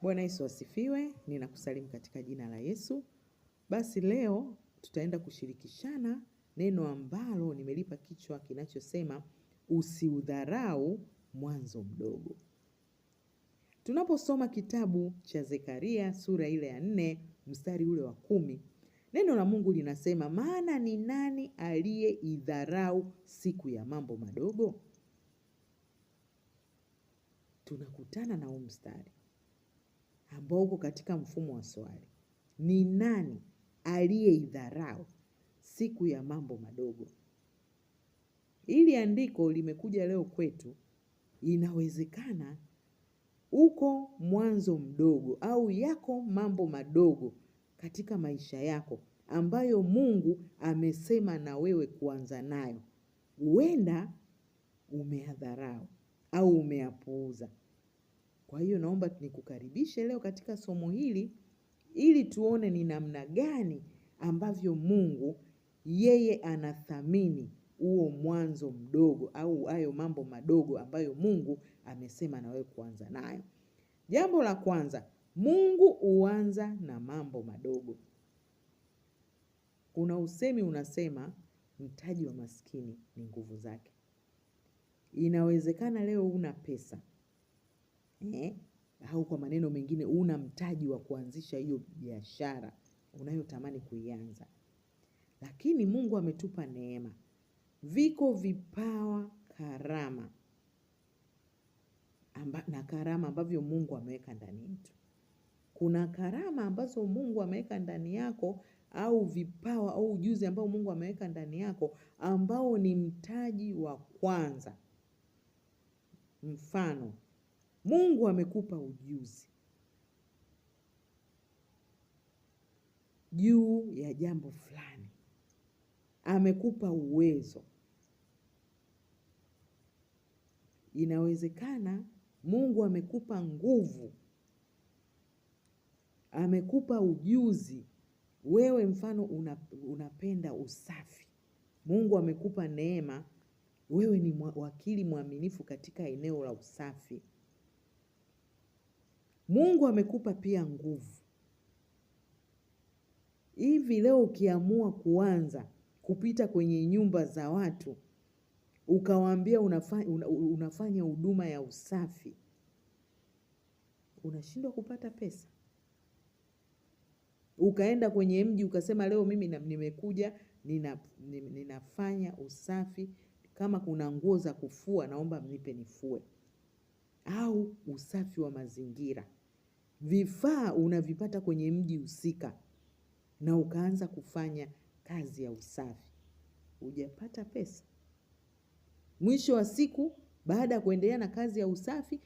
Bwana Yesu asifiwe, ninakusalimu katika jina la Yesu. Basi leo tutaenda kushirikishana neno ambalo nimelipa kichwa kinachosema usiudharau mwanzo mdogo. Tunaposoma kitabu cha Zekaria sura ile ya 4 mstari ule wa 10, neno la Mungu linasema, maana ni nani aliyeidharau siku ya mambo madogo? Tunakutana na huu mstari ambao uko katika mfumo wa swali. Ni nani aliyeidharau siku ya mambo madogo? Hili andiko limekuja leo kwetu. Inawezekana uko mwanzo mdogo au yako mambo madogo katika maisha yako ambayo Mungu amesema na wewe kuanza nayo. Huenda umeyadharau au umeyapuuza. Kwa hiyo naomba nikukaribishe leo katika somo hili ili tuone ni namna gani ambavyo Mungu yeye anathamini huo mwanzo mdogo au hayo mambo madogo ambayo Mungu amesema na wewe kuanza nayo. Jambo la kwanza, Mungu huanza na mambo madogo. Kuna usemi unasema mtaji wa maskini ni nguvu zake. Inawezekana leo una pesa. Au kwa maneno mengine una mtaji wa kuanzisha hiyo biashara unayotamani kuianza. Lakini Mungu ametupa neema. Viko vipawa, karama na karama ambavyo Mungu ameweka ndani yetu. Kuna karama ambazo Mungu ameweka ndani yako au vipawa au ujuzi ambao Mungu ameweka ndani yako ambao ni mtaji wa kwanza. Mfano, Mungu amekupa ujuzi juu ya jambo fulani. Amekupa uwezo. Inawezekana Mungu amekupa nguvu. Amekupa ujuzi. Wewe mfano unapenda usafi. Mungu amekupa neema. Wewe ni wakili mwaminifu katika eneo la usafi. Mungu amekupa pia nguvu. Hivi leo ukiamua kuanza kupita kwenye nyumba za watu, ukawaambia unafanya huduma ya usafi, unashindwa kupata pesa? Ukaenda kwenye mji ukasema leo mimi nimekuja ninafanya usafi, kama kuna nguo za kufua naomba mnipe nifue, au usafi wa mazingira. Vifaa unavipata kwenye mji husika na ukaanza kufanya kazi ya usafi. Hujapata pesa. Mwisho wa siku, baada ya kuendelea na kazi ya usafi,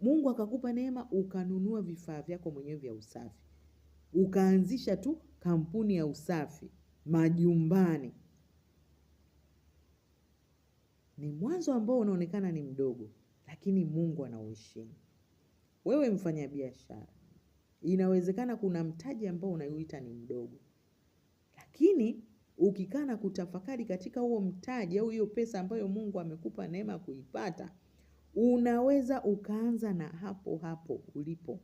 Mungu akakupa neema ukanunua vifaa vyako mwenyewe vya usafi. Ukaanzisha tu kampuni ya usafi majumbani. Ni mwanzo ambao unaonekana ni mdogo, lakini Mungu anauheshimu. Wewe mfanya biashara, inawezekana kuna mtaji ambao unauita ni mdogo. Lakini ukikaa na kutafakari katika huo mtaji au hiyo pesa ambayo Mungu amekupa neema kuipata, unaweza ukaanza na hapo hapo ulipo.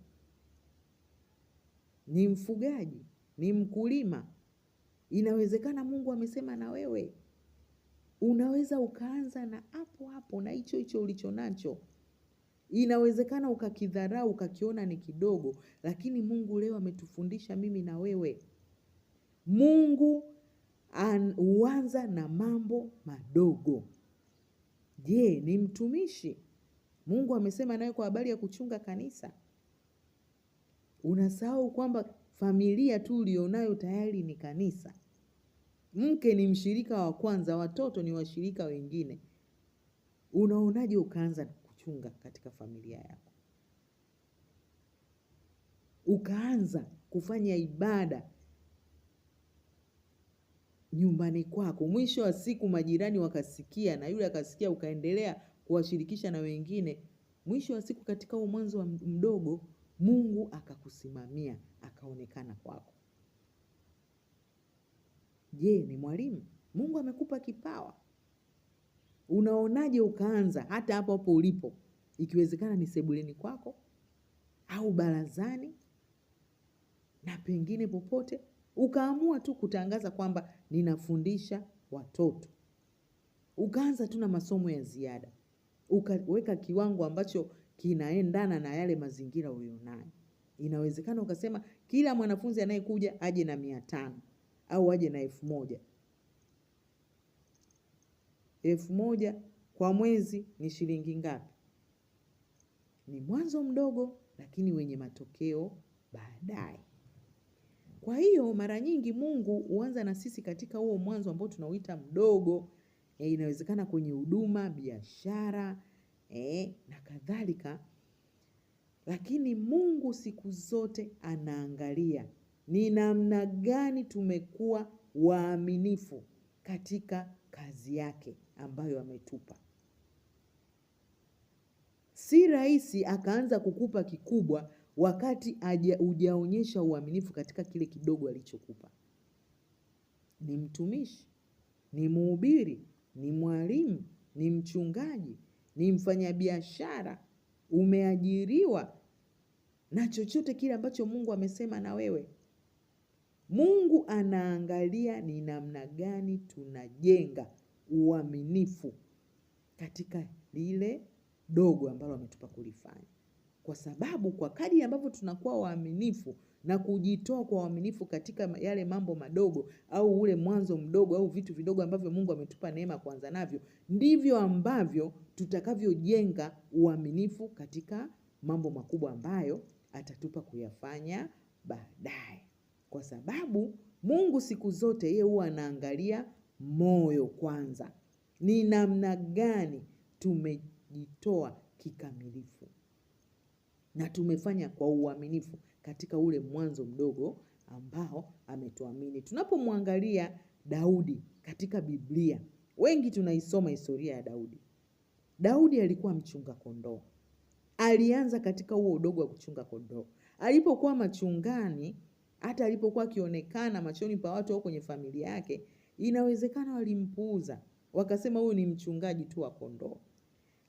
Ni mfugaji, ni mkulima. Inawezekana Mungu amesema na wewe. Unaweza ukaanza na hapo hapo na hicho hicho ulicho nacho. Inawezekana ukakidharau ukakiona ni kidogo, lakini Mungu leo ametufundisha mimi na wewe. Mungu huanza na mambo madogo. Je, ni mtumishi? Mungu amesema nawe kwa habari ya kuchunga kanisa. Unasahau kwamba familia tu ulionayo tayari ni kanisa. Mke ni mshirika wa kwanza, watoto ni washirika wengine. Unaonaje ukaanza kuchunga katika familia yako? Ukaanza kufanya ibada nyumbani kwako. Mwisho wa siku majirani wakasikia na yule akasikia, ukaendelea kuwashirikisha na wengine. Mwisho wa siku katika huo mwanzo mdogo, Mungu akakusimamia, akaonekana kwako. Je, ni mwalimu? Mungu amekupa kipawa. Unaonaje ukaanza hata hapo hapo ulipo? Ikiwezekana ni sebuleni kwako au barazani na pengine popote, ukaamua tu kutangaza kwamba ninafundisha watoto. Ukaanza tu na masomo ya ziada. Ukaweka kiwango ambacho kinaendana na yale mazingira ulionayo. Inawezekana ukasema kila mwanafunzi anayekuja aje na 500 au aje na 1000. 1000 kwa mwezi ni shilingi ngapi? Ni mwanzo mdogo lakini wenye matokeo baadaye. Kwa hiyo mara nyingi Mungu huanza na sisi katika huo mwanzo ambao tunauita mdogo. Inawezekana kwenye huduma, biashara, na kadhalika. Lakini Mungu siku zote anaangalia ni namna gani tumekuwa waaminifu katika kazi yake ambayo ametupa. Si rahisi akaanza kukupa kikubwa wakati hujaonyesha uaminifu katika kile kidogo alichokupa. Ni mtumishi, ni mhubiri, ni mwalimu, ni mchungaji, ni mfanyabiashara, umeajiriwa, na chochote kile ambacho Mungu amesema na wewe. Mungu anaangalia ni namna gani tunajenga uaminifu katika lile dogo ambalo ametupa kulifanya. Kwa sababu kwa kadri ambavyo tunakuwa waaminifu na kujitoa kwa uaminifu katika yale mambo madogo au ule mwanzo mdogo au vitu vidogo ambavyo Mungu ametupa neema kuanza navyo, ndivyo ambavyo tutakavyojenga uaminifu katika mambo makubwa ambayo atatupa kuyafanya baadaye. Kwa sababu Mungu siku zote yeye huwa anaangalia moyo kwanza. Ni namna gani tumejitoa kikamilifu na tumefanya kwa uaminifu katika ule mwanzo mdogo ambao ametuamini. Tunapomwangalia Daudi katika Biblia, wengi tunaisoma historia ya Daudi. Daudi alikuwa mchunga kondoo. Alianza katika huo udogo wa kuchunga kondoo. Alipokuwa machungani, hata alipokuwa akionekana machoni pa watu au kwenye familia yake, inawezekana walimpuuza. Wakasema huyu ni mchungaji tu wa kondoo.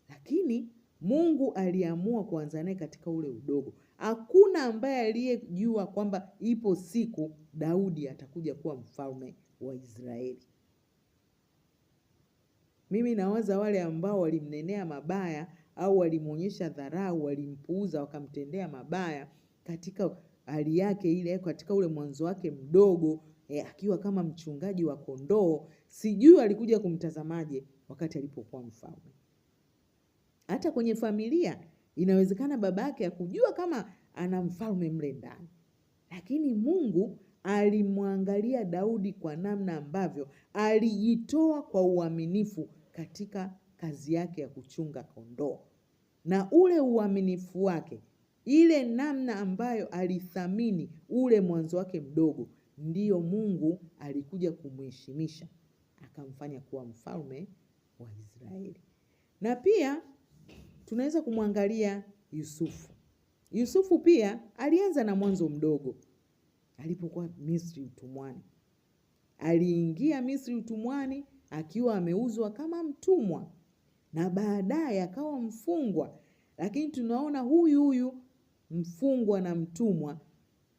Lakini Mungu aliamua kuanza naye katika ule udogo. Hakuna ambaye aliyejua kwamba ipo siku Daudi atakuja kuwa mfalme wa Israeli. Mimi nawaza wale ambao walimnenea mabaya au walimuonyesha dharau, walimpuuza, wakamtendea mabaya katika hali yake ile, katika ule mwanzo wake mdogo, akiwa kama mchungaji wa kondoo, sijui alikuja kumtazamaje wakati alipokuwa mfalme. Hata kwenye familia, inawezekana babake hakujua kama ana mfalme mle ndani. Lakini Mungu alimwangalia Daudi kwa namna ambavyo alijitoa kwa uaminifu katika kazi yake ya kuchunga kondoo. Na ule uaminifu wake, ile namna ambayo alithamini ule mwanzo wake mdogo, ndiyo Mungu alikuja kumheshimisha, akamfanya kuwa mfalme wa Israeli. Na pia tunaweza kumwangalia Yusufu. Yusufu pia alianza na mwanzo mdogo. Alipokuwa Misri utumwani, aliingia Misri utumwani akiwa ameuzwa kama mtumwa, na baadaye akawa mfungwa. Lakini tunaona huyu mfungwa na mtumwa,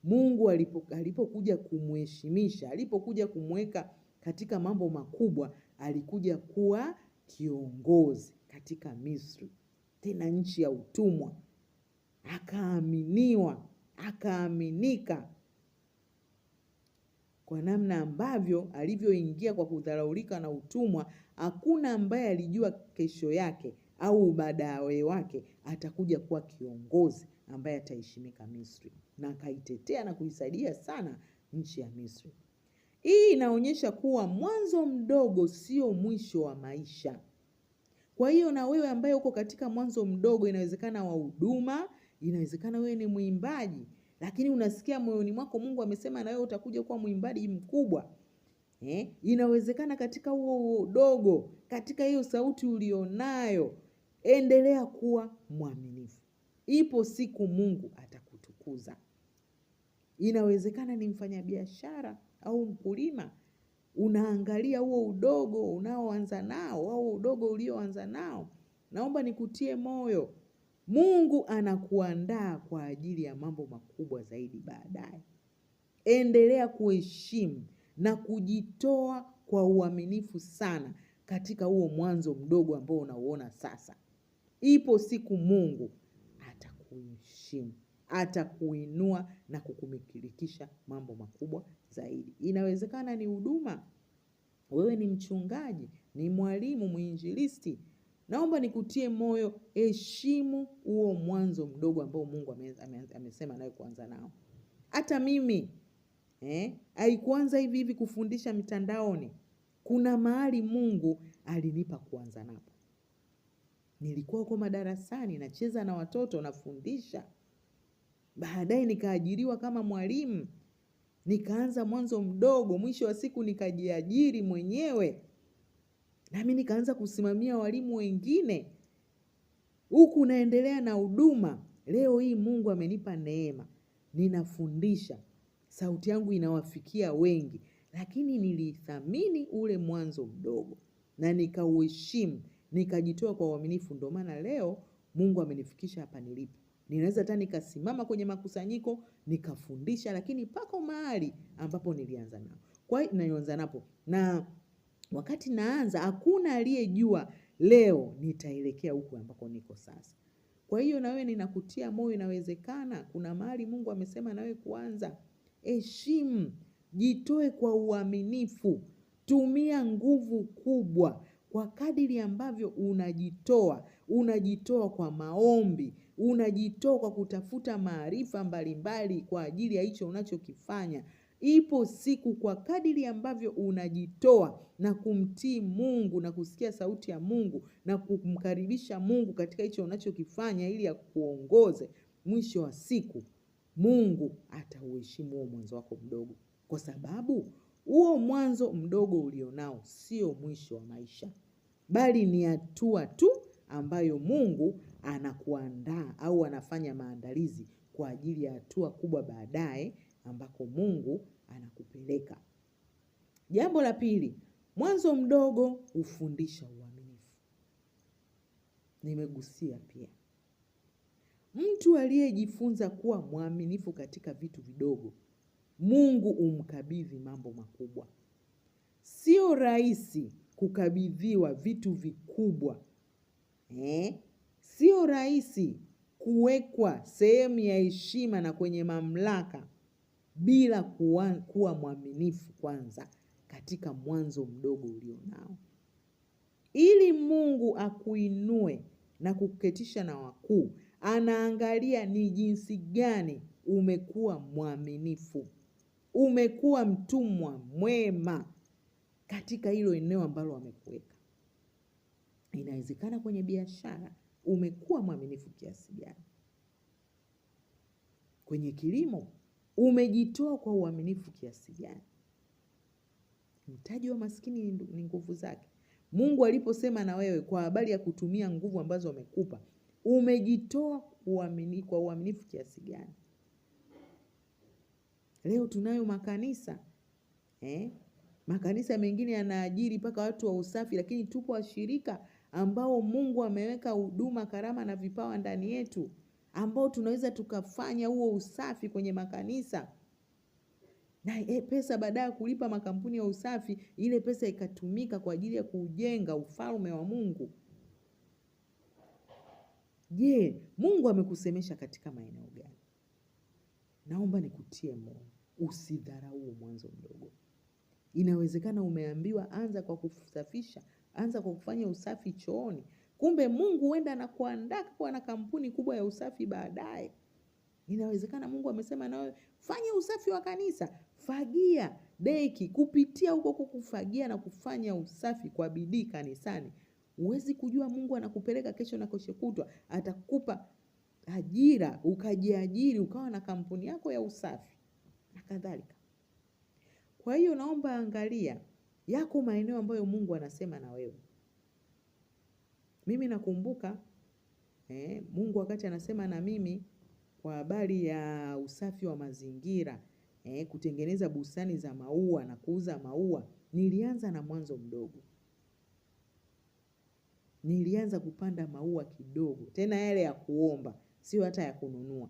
Mungu alipokuja kumheshimisha, alipokuja kumweka katika mambo makubwa, alikuja kuwa kiongozi katika Misri, tena nchi ya utumwa. Akaaminiwa, akaaminika kwa namna ambavyo alivyoingia kwa kudharaulika na utumwa. Hakuna ambaye alijua kesho yake au baadaye wake atakuja kuwa kiongozi ambaye ataheshimika Misri, na akaitetea na kuisaidia sana nchi ya Misri. Hii inaonyesha kuwa mwanzo mdogo sio mwisho wa maisha. Kwa hiyo na wewe ambaye uko katika mwanzo mdogo, inawezekana wa huduma, inawezekana wewe ni mwimbaji, lakini unasikia moyoni mwako Mungu amesema na wewe utakuja kuwa mwimbaji mkubwa. Inawezekana katika huo udogo, katika hiyo sauti ulionayo, endelea kuwa mwaminifu. Ipo siku Mungu atakutukuza. Inawezekana ni mfanyabiashara au mkulima, unaangalia huo udogo unaoanza nao au udogo ulioanza nao. Naomba nikutie moyo. Mungu anakuandaa kwa ajili ya mambo makubwa zaidi baadaye. Endelea kuheshimu na kujitoa kwa uaminifu sana katika huo mwanzo mdogo ambao unauona sasa. Ipo siku Mungu atakuheshimu, atakuinua na kukumilikisha mambo makubwa zaidi. Inawezekana ni huduma, wewe ni mchungaji, ni mwalimu, mwinjilisti. Naomba nikutie moyo, heshimu huo mwanzo mdogo ambao Mungu amesema nawe kuanza nao. Hata mimi haikuanza hivi hivi kufundisha mitandaoni. Kuna mahali Mungu alinipa kuanza napo. Nilikuwa huko madarasani nacheza na watoto nafundisha. Baadaye nikaajiriwa kama mwalimu. Nikaanza mwanzo mdogo, mwisho wa siku nikajiajiri mwenyewe. Nami nikaanza kusimamia walimu wengine. Huku naendelea na huduma. Leo hii Mungu amenipa neema. Ninafundisha. Sauti yangu inawafikia wengi. Lakini nilithamini ule mwanzo mdogo. Na nikauheshimu. Nikajitoa kwa uaminifu. Ndio maana leo Mungu amenifikisha hapa nilipo. Ninaweza hata nikasimama kwenye makusanyiko, nikafundisha, lakini pako mahali ambapo nilianza nao. Kwa hiyo nilianza napo. Na wakati naanza, hakuna aliyejua leo nitaelekea huku ambako niko sasa. Kwa hiyo na wewe ninakutia moyo, inawezekana kuna mahali Mungu amesema na wewe kuanza. Heshimu, jitoe kwa uaminifu, tumia nguvu kubwa. Kwa kadiri ambavyo unajitoa kwa maombi, unajitoa kwa kutafuta maarifa mbalimbali kwa ajili ya hicho unachokifanya. Ipo siku kwa kadiri ambavyo unajitoa na kumtii Mungu na kusikia sauti ya Mungu na kumkaribisha Mungu katika hicho unachokifanya ili akuongoze. Mwisho wa siku Mungu atauheshimu huo mwanzo wako mdogo. Kwa sababu huo mwanzo mdogo ulionao sio mwisho wa maisha. Bali ni hatua tu ambayo Mungu anakuandaa au anafanya maandalizi kwa ajili ya hatua kubwa baadaye ambako Mungu anakupeleka. Jambo la pili, mwanzo mdogo hufundisha uaminifu. Nimegusia pia. Mtu aliyejifunza kuwa mwaminifu katika vitu vidogo, Mungu humkabidhi mambo makubwa. Sio rahisi kukabidhiwa vitu vikubwa. Sio rahisi kuwekwa sehemu ya heshima na kwenye mamlaka bila kuwa mwaminifu kwanza katika mwanzo mdogo ulionao. Ili Mungu akuinue na kuketisha na wakuu, anaangalia ni jinsi gani umekuwa mwaminifu. Umekuwa mtumwa mwema katika hilo eneo ambalo amekuweka. Inawezekana kwenye biashara umekuwa mwaminifu kiasi gani? Kwenye kilimo umejitoa kwa uaminifu kiasi gani? Mtaji wa maskini ni nguvu zake. Mungu aliposema na wewe kwa habari ya kutumia nguvu ambazo amekupa, umejitoa kwa uaminifu kiasi gani? Leo tunayo makanisa. Makanisa mengine yanaajiri mpaka watu wa usafi, lakini tupo washirika ambao Mungu ameweka huduma, karama na vipawa ndani yetu, ambao tunaweza tukafanya huo usafi kwenye makanisa. Na pesa baadaye kulipa makampuni ya usafi, ile pesa ikatumika kwa ajili ya kujenga ufalme wa Mungu. Je, Mungu amekusemesha katika maeneo gani? Naomba nikutie moyo, usidharau mwanzo mdogo. Inawezekana umeambiwa anza kwa kusafisha, anza kwa kufanya usafi chooni. Kumbe Mungu huenda anakuandaa kuwa na kampuni kubwa ya usafi baadaye. Inawezekana Mungu amesema na wewe fanya usafi wa kanisa, fagia, deki, kupitia huko kufagia na kufanya usafi kwa bidii kanisani. Huwezi kujua Mungu anakupeleka kesho na kesho kutwa, atakupa ajira, ukajiajiri, ukawa na kampuni yako ya usafi na kadhalika. Kwa hiyo naomba angalia yako maeneo ambayo Mungu anasema na wewe. Mimi nakumbuka Mungu wakati anasema na mimi kwa habari ya usafi wa mazingira, kutengeneza bustani za maua na kuuza maua, nilianza na mwanzo mdogo. Nilianza kupanda maua kidogo, tena yale ya kuomba, sio hata ya kununua.